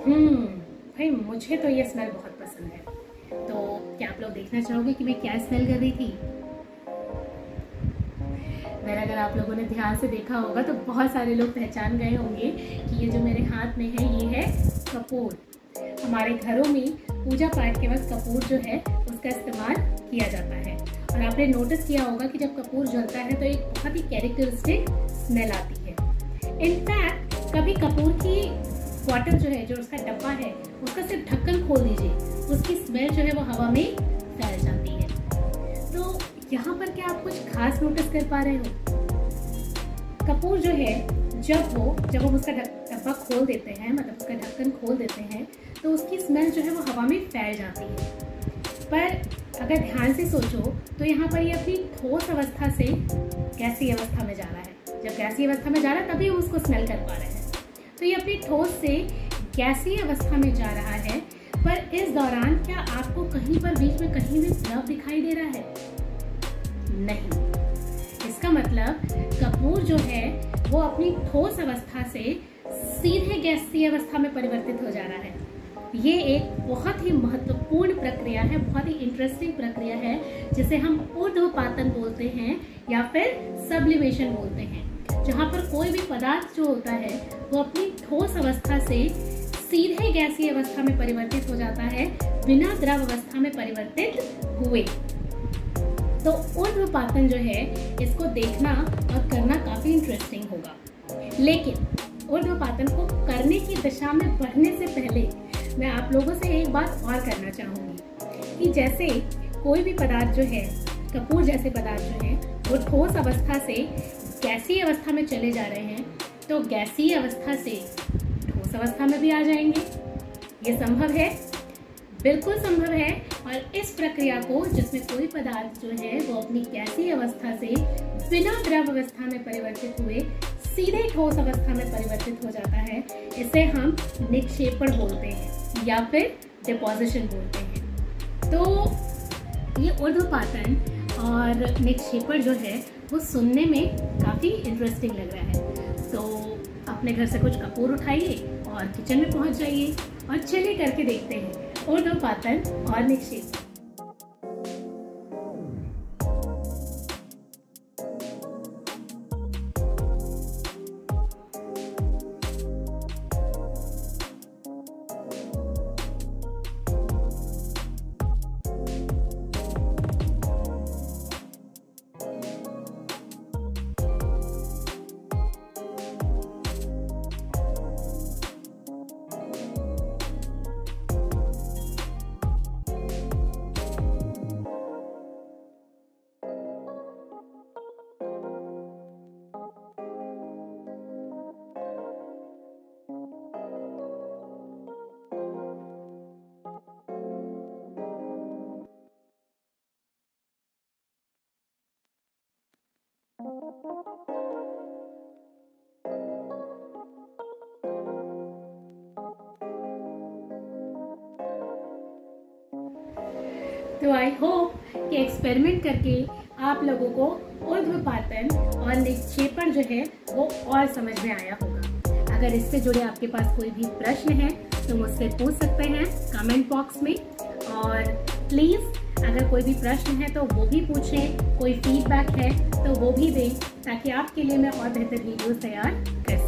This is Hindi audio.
भाई मुझे तो ये स्मेल बहुत पसंद है। तो क्या आप लोग देखना चाहोगे कि मैं क्या स्मेल कर रही थी? मेरा अगर आप लोगों ने ध्यान से देखा होगा तो बहुत सारे लोग पहचान गए होंगे कि ये जो मेरे हाथ में है ये है कपूर। हमारे घरों में पूजा पाठ के वक्त कपूर जो है उसका इस्तेमाल किया जाता है। और आपने नोटिस किया होगा कि जब कपूर जलता है तो एक बहुत ही कैरेक्टरिस्टिक स्मेल आती है। इनफैक्ट कभी कपूर की बॉटल जो है, जो उसका डब्बा है, उसका सिर्फ ढक्कन खोल दीजिए, उसकी स्मेल जो है वो हवा में फैल जाती है। तो यहाँ पर क्या आप कुछ खास नोटिस कर पा रहे हो? कपूर जो है जब हम उसका डब्बा खोल देते हैं, मतलब उसका ढक्कन खोल देते हैं, तो उसकी स्मेल जो है वो हवा में फैल जाती है। पर अगर ध्यान से सोचो तो यहाँ पर ये अपनी ठोस अवस्था से गैसीय अवस्था में जा रहा है। जब गैसीय अवस्था में जा रहा है तभी हम उसको स्मेल कर पा रहे हैं। तो ये अपनी ठोस से गैसीय अवस्था में जा रहा है। पर इस दौरान क्या आपको कहीं पर बीच में कहीं भी द्रव दिखाई दे रहा है? नहीं। इसका मतलब कपूर जो है वो अपनी ठोस अवस्था से सीधे गैसीय अवस्था में परिवर्तित हो जा रहा है। ये एक बहुत ही महत्वपूर्ण प्रक्रिया है, बहुत ही इंटरेस्टिंग प्रक्रिया है, जिसे हम ऊर्ध्वपातन बोलते हैं या फिर सब्लिमेशन बोलते हैं, जहाँ पर कोई भी पदार्थ जो होता है वो अपनी ठोस अवस्था से सीधे गैसीय अवस्था में परिवर्तित हो जाता है बिना द्रव अवस्था में परिवर्तित हुए। तो ऊर्ध्वपातन जो है इसको देखना और करना काफी इंटरेस्टिंग होगा। लेकिन ऊर्ध्वपातन को करने की दिशा में बढ़ने से पहले मैं आप लोगों से एक बात और करना चाहूंगी कि जैसे कोई भी पदार्थ जो है, कपूर जैसे पदार्थ जो है, वो ठोस अवस्था से गैसीय अवस्था में चले जा रहे हैं, तो गैसीय अवस्था से ठोस अवस्था में भी आ जाएंगे। ये संभव है, बिल्कुल संभव है। और इस प्रक्रिया को, जिसमें कोई पदार्थ जो है वो अपनी गैसीय अवस्था से बिना द्रव अवस्था में परिवर्तित हुए सीधे ठोस अवस्था में परिवर्तित हो जाता है, इसे हम निक्षेपण बोलते हैं या फिर डिपोजिशन बोलते हैं। तो ये ऊर्ध्वपातन और निक्षेपण जो है वो सुनने में काफ़ी इंटरेस्टिंग लग रहा है। तो अपने घर से कुछ कपूर उठाइए और किचन में पहुंच जाइए और चलिए करके देखते हैं ऊर्ध्वपातन और निक्षेपण। तो आई होप कि एक्सपेरिमेंट करके आप लोगों को ऊर्ध्वपातन और निक्षेपण जो है वो और समझ में आया होगा। अगर इससे जुड़े आपके पास कोई भी प्रश्न है तो मुझसे पूछ सकते हैं कमेंट बॉक्स में। और प्लीज़ अगर कोई भी प्रश्न है तो वो भी पूछें, कोई फीडबैक है तो वो भी दें, ताकि आपके लिए मैं और बेहतर वीडियोस तैयार कर सकूं।